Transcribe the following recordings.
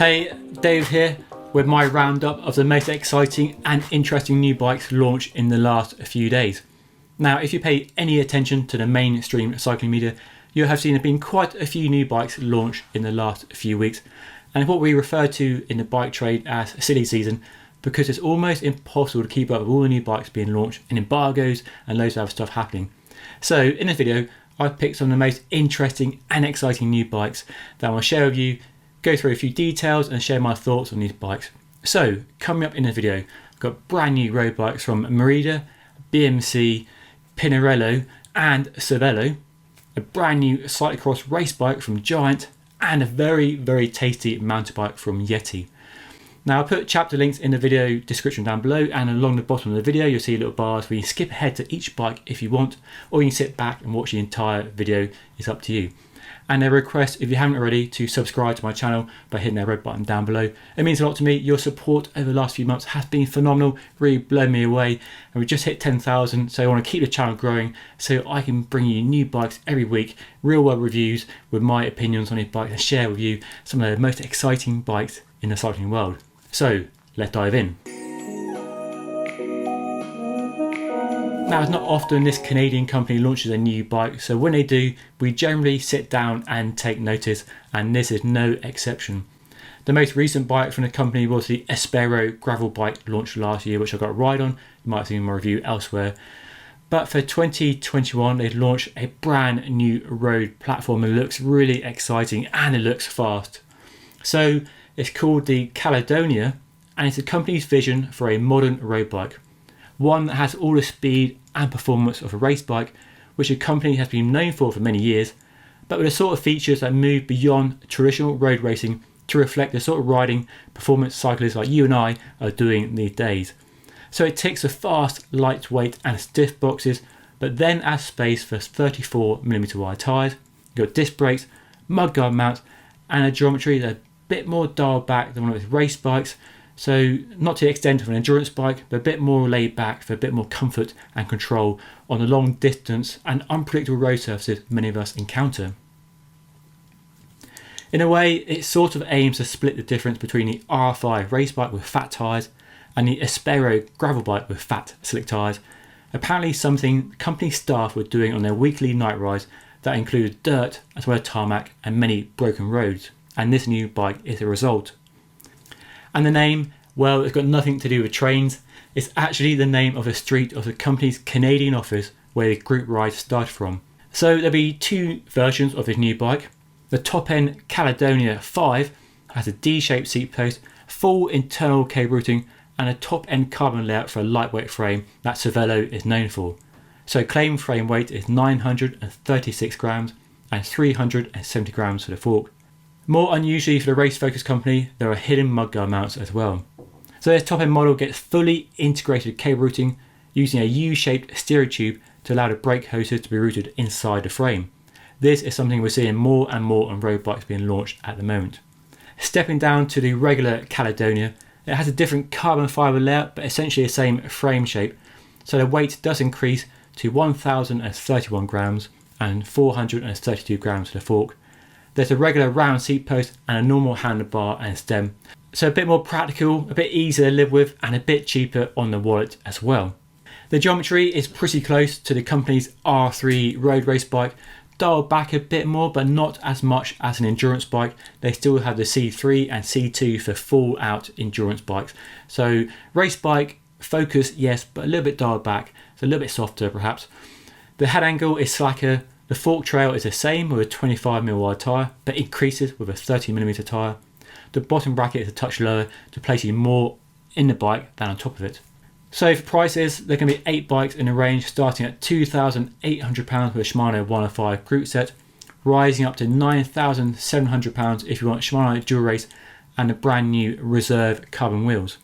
Hey, Dave here with my roundup of the most exciting and interesting new bikes launched in the last few days. Now, if you pay any attention to the mainstream cycling media, you'll have seen there have been quite a few new bikes launched in the last few weeks, and what we refer to in the bike trade as silly season, because it's almost impossible to keep up with all the new bikes being launched and embargoes and loads of other stuff happening. So in this video, I've picked some of the most interesting and exciting new bikes that I want to share with you, go through a few details and share my thoughts on these bikes. So coming up in the video, I've got brand new road bikes from Merida, BMC, Pinarello and Cervelo, a brand new cyclocross race bike from Giant, and a very tasty mountain bike from Yeti. Now I'll put chapter links in the video description down below, and along the bottom of the video you'll see little bars where you can skip ahead to each bike if you want, or you can sit back and watch the entire video. It's up to you. And a request, if you haven't already, to subscribe to my channel by hitting that red button down below. It means a lot to me. Your support over the last few months has been phenomenal, really blown me away, and we just hit 10,000, so I want to keep the channel growing so I can bring you new bikes every week, real world reviews with my opinions on these bikes, and share with you some of the most exciting bikes in the cycling world. So let's dive in. Now, it's not often this Canadian company launches a new bike, so when they do, we generally sit down and take notice, and this is no exception. The most recent bike from the company was the Cervelo gravel bike launched last year, which I got a ride on. You might have seen my review elsewhere. But for 2021, they launched a brand new road platform. It looks really exciting and it looks fast. So it's called the Caledonia, and it's the company's vision for a modern road bike. One that has all the speed and performance of a race bike, which the company has been known for many years, but with the sort of features that move beyond traditional road racing to reflect the sort of riding performance cyclists like you and I are doing these days. So it takes the fast, lightweight and stiff boxes, but then adds space for 34mm wide tyres. You've got disc brakes, mudguard mounts, and a geometry that's a bit more dialed back than one of its race bikes. So not to the extent of an endurance bike, but a bit more laid back for a bit more comfort and control on the long distance and unpredictable road surfaces many of us encounter. In a way, it sort of aims to split the difference between the R5 race bike with fat tyres and the Cervelo gravel bike with fat slick tyres. Apparently something company staff were doing on their weekly night rides that included dirt as well as tarmac and many broken roads, and this new bike is a result. And the name, well, it's got nothing to do with trains. It's actually the name of a street of the company's Canadian office where the group ride started from. So there'll be two versions of this new bike. The top end Caledonia 5 has a D-shaped seat post, full internal cable routing, and a top end carbon layout for a lightweight frame that Cervelo is known for. So claim frame weight is 936 grams and 370 grams for the fork. More unusually for the race-focused company, there are hidden mudguard mounts as well. So this top-end model gets fully integrated cable routing using a U-shaped stereo tube to allow the brake hoses to be routed inside the frame. This is something we're seeing more and more on road bikes being launched at the moment. Stepping down to the regular Caledonia, it has a different carbon fibre layout but essentially the same frame shape, so the weight does increase to 1,031 grams and 432 grams for the fork. There's a regular round seat post and a normal handlebar and stem. So a bit more practical, a bit easier to live with, and a bit cheaper on the wallet as well. The geometry is pretty close to the company's R3 road race bike, dialed back a bit more but not as much as an endurance bike. They still have the C3 and C2 for full out endurance bikes. So race bike focus, yes, but a little bit dialed back, so a little bit softer perhaps. The head angle is slacker. The fork trail is the same with a 25mm wide tyre, but increases with a 30mm tyre. The bottom bracket is a touch lower to place you more in the bike than on top of it. So for prices, there can be 8 bikes in the range starting at £2,800 with a Shimano 105 group set, rising up to £9,700 if you want Shimano Dual Race and the brand new Reserve carbon wheels.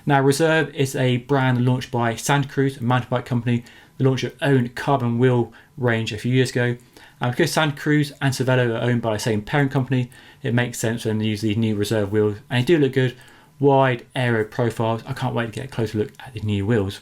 Now Reserve is a brand launched by Santa Cruz, a mountain bike company. They launched their own carbon wheel range a few years ago, and because Santa Cruz and Cervelo are owned by the same parent company, it makes sense for them to use these new Reserve wheels, and they do look good. Wide aero profiles. I can't wait to get a closer look at the new wheels.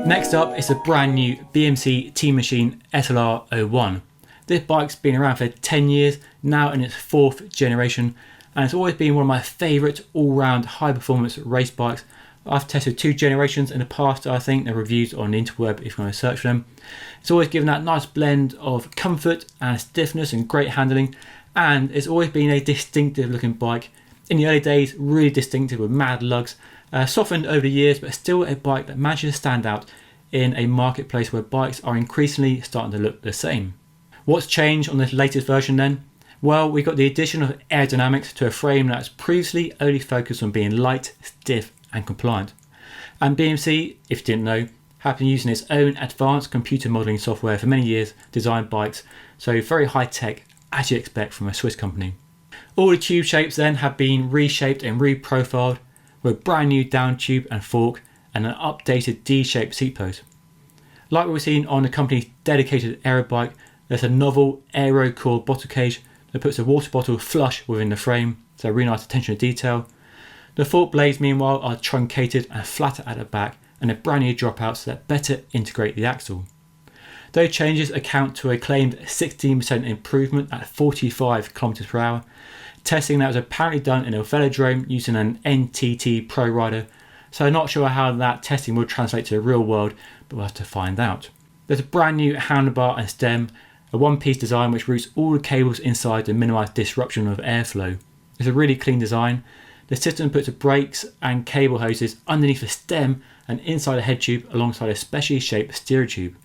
Next up is a brand new BMC Teammachine SLR01. This bike's been around for 10 years, now in its 4th generation, and it's always been one of my favourite all-round high-performance race bikes. I've tested 2 generations in the past. I think the reviews on the interweb if you want to search for them. It's always given that nice blend of comfort and stiffness and great handling, and it's always been a distinctive looking bike. In the early days, really distinctive with mad lugs, softened over the years, but still a bike that manages to stand out in a marketplace where bikes are increasingly starting to look the same. What's changed on this latest version then? Well, we got the addition of aerodynamics to a frame that's previously only focused on being light, stiff and compliant. And BMC, if you didn't know, have been using its own advanced computer modelling software for many years to design bikes, so very high tech as you expect from a Swiss company. All the tube shapes then have been reshaped and reprofiled with a brand new down tube and fork and an updated D-shaped seat post. Like we've seen on the company's dedicated aero bike, there's a novel aero core bottle cage that puts a water bottle flush within the frame, so really nice attention to detail. The fork blades meanwhile are truncated and flatter at the back, and a brand new dropouts that better integrate the axle. Those changes account to a claimed 16% improvement at 45 km/h. Testing that was apparently done in a velodrome using an NTT Pro rider, so I'm not sure how that testing will translate to the real world, but we'll have to find out. There's a brand new handlebar and stem, a one-piece design which routes all the cables inside to minimise disruption of airflow. It's a really clean design. The system puts the brakes and cable hoses underneath the stem and inside the head tube alongside a specially shaped steering tube.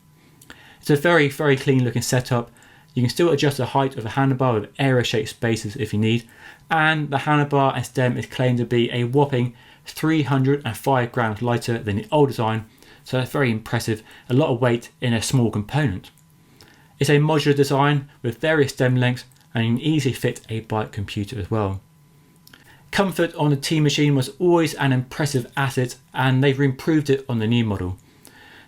It's a very, very clean looking setup. You can still adjust the height of the handlebar with aero-shaped spaces if you need, and the handlebar and stem is claimed to be a whopping 305 grams lighter than the old design, so that's very impressive, a lot of weight in a small component. It's a modular design with various stem lengths, and you can easily fit a bike computer as well. Comfort on the Teammachine was always an impressive asset, and they've improved it on the new model.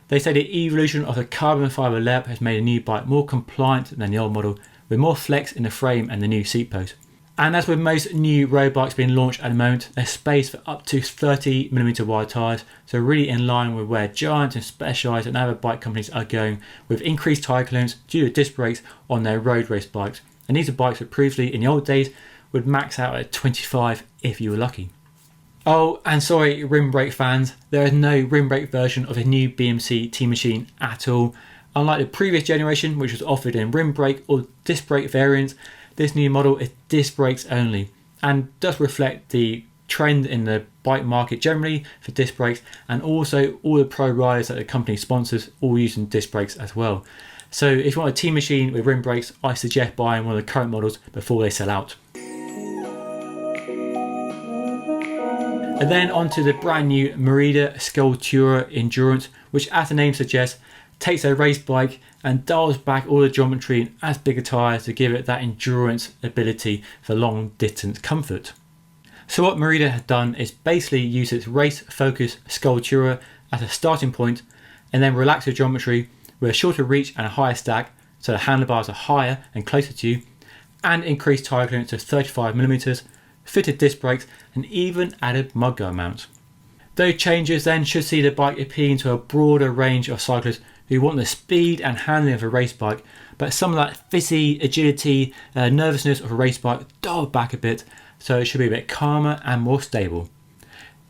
They say the evolution of the carbon fibre layup has made a new bike more compliant than the old model, with more flex in the frame and the new seat post. And as with most new road bikes being launched at the moment, there's space for up to 30mm wide tyres, so really in line with where Giant and Specialized and other bike companies are going, with increased tyre clearance due to disc brakes on their road race bikes. And these are bikes that previously in the old days would max out at 25 if you were lucky. Oh, and sorry rim brake fans, there is no rim brake version of a new BMC Teammachine at all. Unlike the previous generation, which was offered in rim brake or disc brake variants, this new model is disc brakes only, and does reflect the trend in the bike market generally for disc brakes, and also all the pro riders that the company sponsors all using disc brakes as well. So if you want a Teammachine with rim brakes, I suggest buying one of the current models before they sell out. And then onto the brand new Merida Scultura Endurance, which as the name suggests, takes a race bike and dials back all the geometry and adds bigger tyres to give it that endurance ability for long distance comfort. So what Merida has done is basically use its race focused Scultura as a starting point, and then relax the geometry with a shorter reach and a higher stack, so the handlebars are higher and closer to you, and increased tyre clearance to 35mm, fitted disc brakes and even added mudguard mount. Those changes then should see the bike appealing to a broader range of cyclists who want the speed and handling of a race bike, but some of that fizzy agility, nervousness of a race bike dialed back a bit, so it should be a bit calmer and more stable.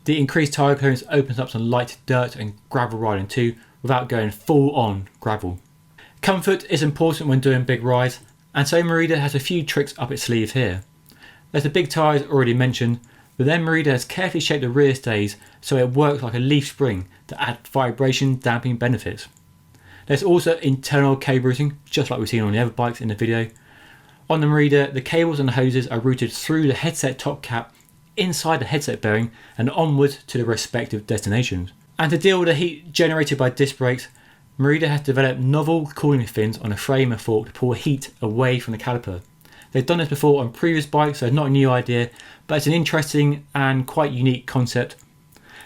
The increased tyre clearance opens up some light dirt and gravel riding too, without going full on gravel. Comfort is important when doing big rides, and so Merida has a few tricks up its sleeve here. There's the big tyres already mentioned, but then Merida has carefully shaped the rear stays so it works like a leaf spring to add vibration damping benefits. There's also internal cable routing, just like we've seen on the other bikes in the video. On the Merida, the cables and the hoses are routed through the headset top cap, inside the headset bearing and onwards to the respective destinations. And to deal with the heat generated by disc brakes, Merida has developed novel cooling fins on the frame and fork to pull heat away from the caliper. They've done this before on previous bikes, so it's not a new idea, but it's an interesting and quite unique concept.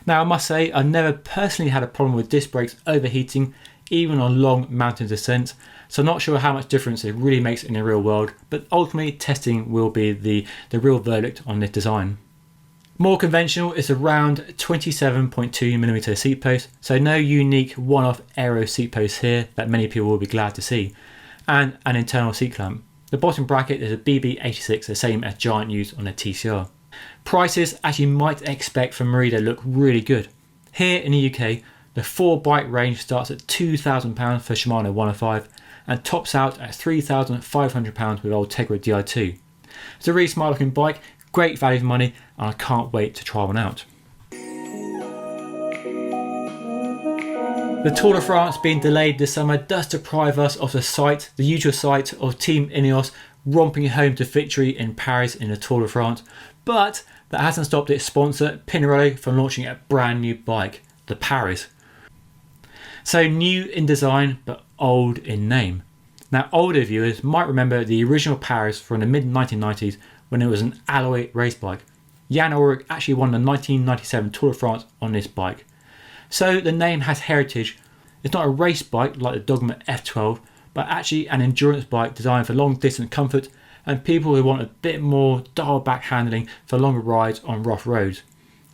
Now I must say, I've never personally had a problem with disc brakes overheating, even on long mountain descents, so I'm not sure how much difference it really makes in the real world, but ultimately testing will be the real verdict on this design. More conventional is a round 27.2mm seat post, so no unique one-off aero seat post here that many people will be glad to see. and an internal seat clamp. The bottom bracket is a BB86, the same as Giant used on their TCR. Prices, as you might expect from Merida, look really good. Here in the UK, the 4-bike range starts at £2,000 for Shimano 105 and tops out at £3,500 with Ultegra Di2. It's a really smart looking bike, great value for money, and I can't wait to try one out. The Tour de France being delayed this summer does deprive us of the usual sight of Team Ineos romping home to victory in Paris in the Tour de France, but that hasn't stopped its sponsor Pinarello from launching a brand new bike, the Paris. So new in design but old in name. Now older viewers might remember the original Paris from the mid 1990s when it was an alloy race bike. Jan Ullrich actually won the 1997 Tour de France on this bike. So the name has heritage. It's not a race bike like the Dogma F12, but actually an endurance bike designed for long distance comfort and people who want a bit more dialed back handling for longer rides on rough roads.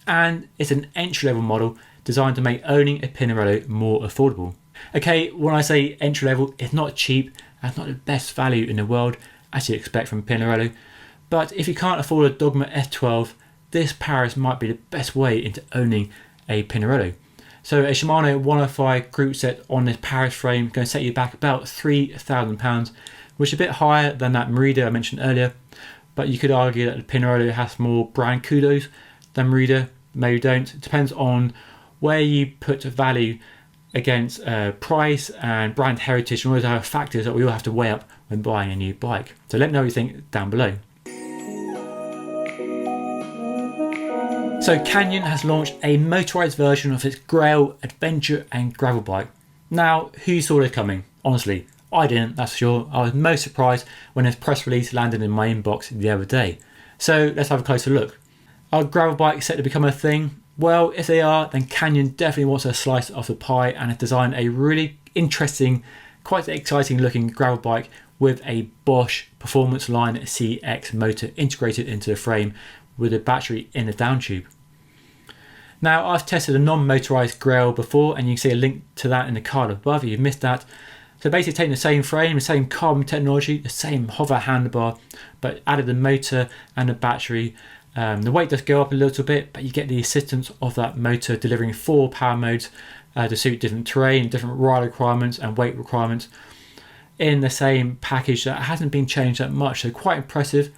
And it's an entry level model designed to make owning a Pinarello more affordable. Okay, when I say entry level, it's not cheap and it's not the best value in the world as you expect from Pinarello, but if you can't afford a Dogma F12, this Paris might be the best way into owning a Pinarello. So a Shimano 105 group set on this Paris frame is going to set you back about £3,000, which is a bit higher than that Merida I mentioned earlier, but you could argue that the Pinarello has more brand kudos than Merida. Maybe don't. It depends on where you put value against price and brand heritage and all those other factors that we all have to weigh up when buying a new bike. So let me know what you think down below. So Canyon has launched a motorised version of its Grail adventure and gravel bike. Now, who saw this coming? Honestly, I didn't, that's for sure. I was most surprised when this press release landed in my inbox the other day. So let's have a closer look. Are gravel bikes set to become a thing? Well, if they are, then Canyon definitely wants a slice of the pie and has designed a really interesting, quite exciting looking gravel bike with a Bosch Performance Line CX motor integrated into the frame with a battery in the down tube. Now, I've tested a non-motorised Grail before and you can see a link to that in the card above if you've missed that. So basically taking the same frame, the same carbon technology, the same hover handlebar, but added the motor and the battery. The weight does go up a little bit, but you get the assistance of that motor delivering 4 power modes to suit different terrain, different ride requirements and weight requirements in the same package that hasn't been changed that much, so quite impressive.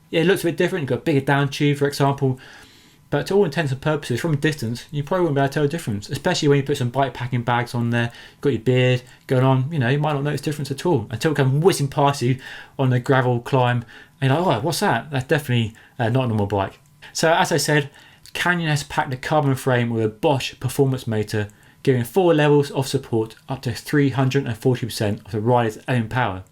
Yeah, it looks a bit different, you've got a bigger down tube for example, but to all intents and purposes, from a distance, you probably won't be able to tell the difference, especially when you put some bike packing bags on there, you've got your beard going on, you might not notice difference at all until it comes whizzing past you on the gravel climb and you're like, oh, what's that? That's definitely not a normal bike. So as I said, Canyon has packed a carbon frame with a Bosch performance motor, giving 4 levels of support up to 340% of the rider's own power.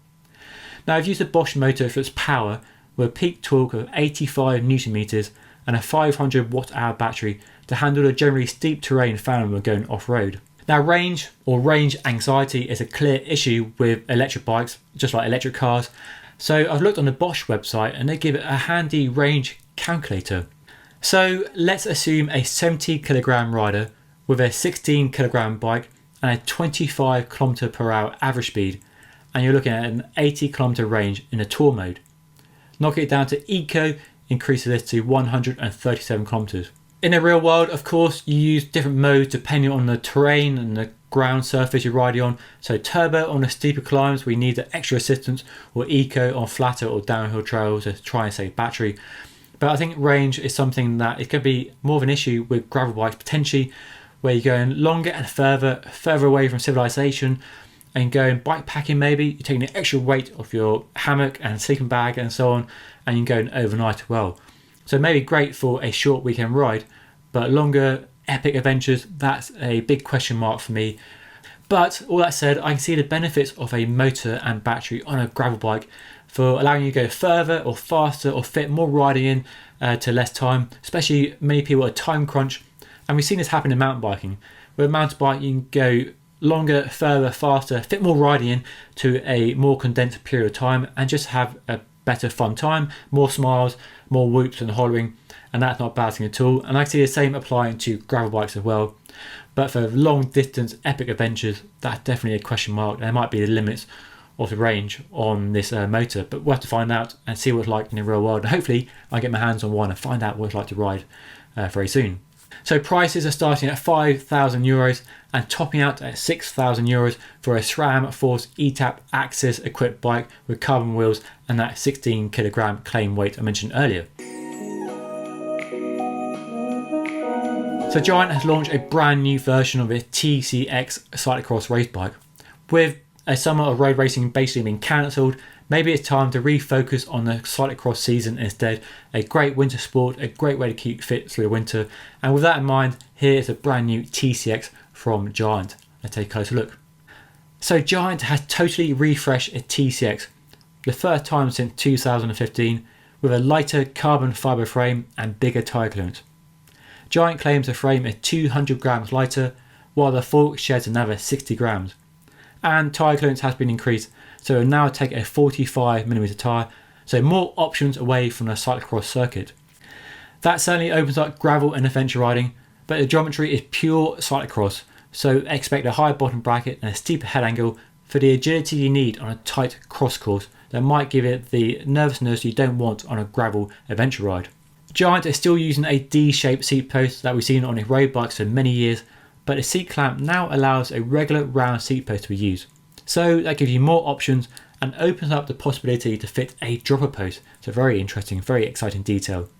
Now I've used the Bosch motor for its power with a peak torque of 85 Newton meters and a 500 watt-hour battery to handle the generally steep terrain found when going off-road. Now range or range anxiety is a clear issue with electric bikes, just like electric cars. So I've looked on the Bosch website and they give it a handy range calculator. So let's assume a 70 kilogram rider with a 16 kilogram bike and a 25 kilometer per hour average speed, and you're looking at an 80 kilometer range in a tour mode. Knocking it down to eco increases this to 137 kilometers. In the real world, of course, you use different modes depending on the terrain and the ground surface you're riding on. So turbo on the steeper climbs, we need the extra assistance, or eco on flatter or downhill trails to try and save battery. But I think range is something that it could be more of an issue with gravel bikes potentially, where you're going longer and further away from civilization and going bike packing maybe. You're taking the extra weight of your hammock and sleeping bag and so on, and you're going overnight as well. So maybe great for a short weekend ride, but longer epic adventures, that's a big question mark for me. But all that said, I can see the benefits of a motor and battery on a gravel bike for allowing you to go further or faster or fit more riding in to less time, especially many people are time crunch. And we've seen this happen in mountain biking. With a mountain bike, you can go longer, further, faster, fit more riding in to a more condensed period of time and just have a better fun time, more smiles, more whoops and hollering, and that's not a bad thing at all. And I see the same applying to gravel bikes as well. But for long distance epic adventures, that's definitely a question mark. There might be the limits of the range on this motor, but we'll have to find out and see what it's like in the real world. And hopefully I get my hands on one and find out what it's like to ride very soon. So prices are starting at €5,000 and topping out at €6,000 for a SRAM Force ETAP Axis equipped bike with carbon wheels and that 16 kilogram claim weight I mentioned earlier. So Giant has launched a brand new version of its TCX cyclocross race bike. With a summer of road racing basically being cancelled, maybe it's time to refocus on the cyclocross season instead. A great winter sport, a great way to keep fit through the winter. And with that in mind, here is a brand new TCX from Giant. Let's take a closer look. So Giant has totally refreshed its TCX, the first time since 2015, with a lighter carbon fibre frame and bigger tyre clearance. Giant claims the frame is 200 grams lighter, while the fork sheds another 60 grams. And tyre clearance has been increased, so it will now take a 45mm tyre, so more options away from the cyclocross circuit. That certainly opens up gravel and adventure riding, but the geometry is pure cyclocross, so expect a high bottom bracket and a steeper head angle for the agility you need on a tight cross course that might give it the nervousness you don't want on a gravel adventure ride. Giant is still using a D-shaped seat post that we've seen on its road bikes for many years, but the seat clamp now allows a regular round seat post to be used. So that gives you more options and opens up the possibility to fit a dropper post. So very interesting, very exciting detail.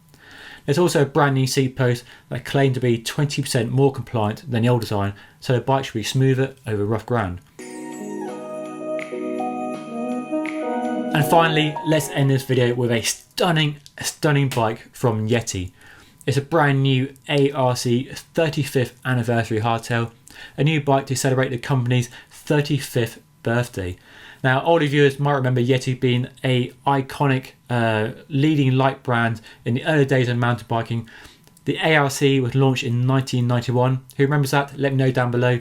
There's also a brand new seat post that claim to be 20% more compliant than the old design, so the bike should be smoother over rough ground. And finally, let's end this video with a stunning bike from Yeti. It's a brand new ARC 35th anniversary hardtail, a new bike to celebrate the company's 35th birthday. Now, older viewers might remember Yeti being an iconic leading light brand in the early days of mountain biking. The ARC was launched in 1991. Who remembers that? Let me know down below.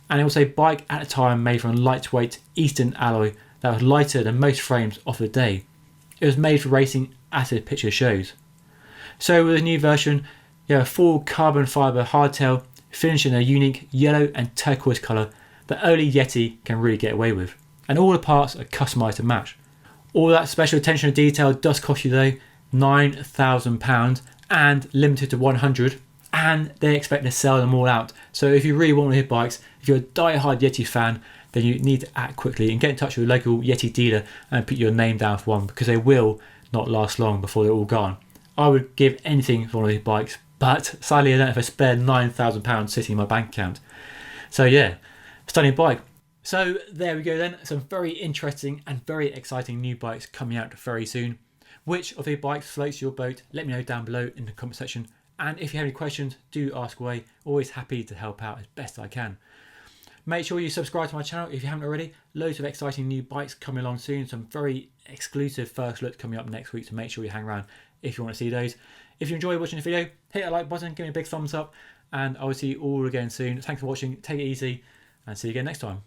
And it was a bike at the time made from lightweight Eastern alloy that was lighter than most frames of the day. It was made for racing, as the picture shows. So with the new version, you have a full carbon fibre hardtail finished in a unique yellow and turquoise colour that only Yeti can really get away with. And all the parts are customised to match. All that special attention to detail does cost you though £9,000 and limited to 100, and they expect to sell them all out. So if you really want one of his bikes, if you're a die-hard Yeti fan, then you need to act quickly and get in touch with your local Yeti dealer and put your name down for one, because they will not last long before they're all gone. I would give anything for one of these bikes, but sadly I don't have a spare £9,000 sitting in my bank account. So yeah, stunning bike. So there we go then, some very interesting and very exciting new bikes coming out very soon. Which of these bikes floats your boat? Let me know down below in the comment section. And if you have any questions, do ask away. Always happy to help out as best I can. Make sure you subscribe to my channel if you haven't already. Loads of exciting new bikes coming along soon. Some very exclusive first looks coming up next week, so make sure you hang around if you want to see those. If you enjoyed watching the video, hit that like button, give me a big thumbs up, and I will see you all again soon. Thanks for watching, take it easy, and see you again next time.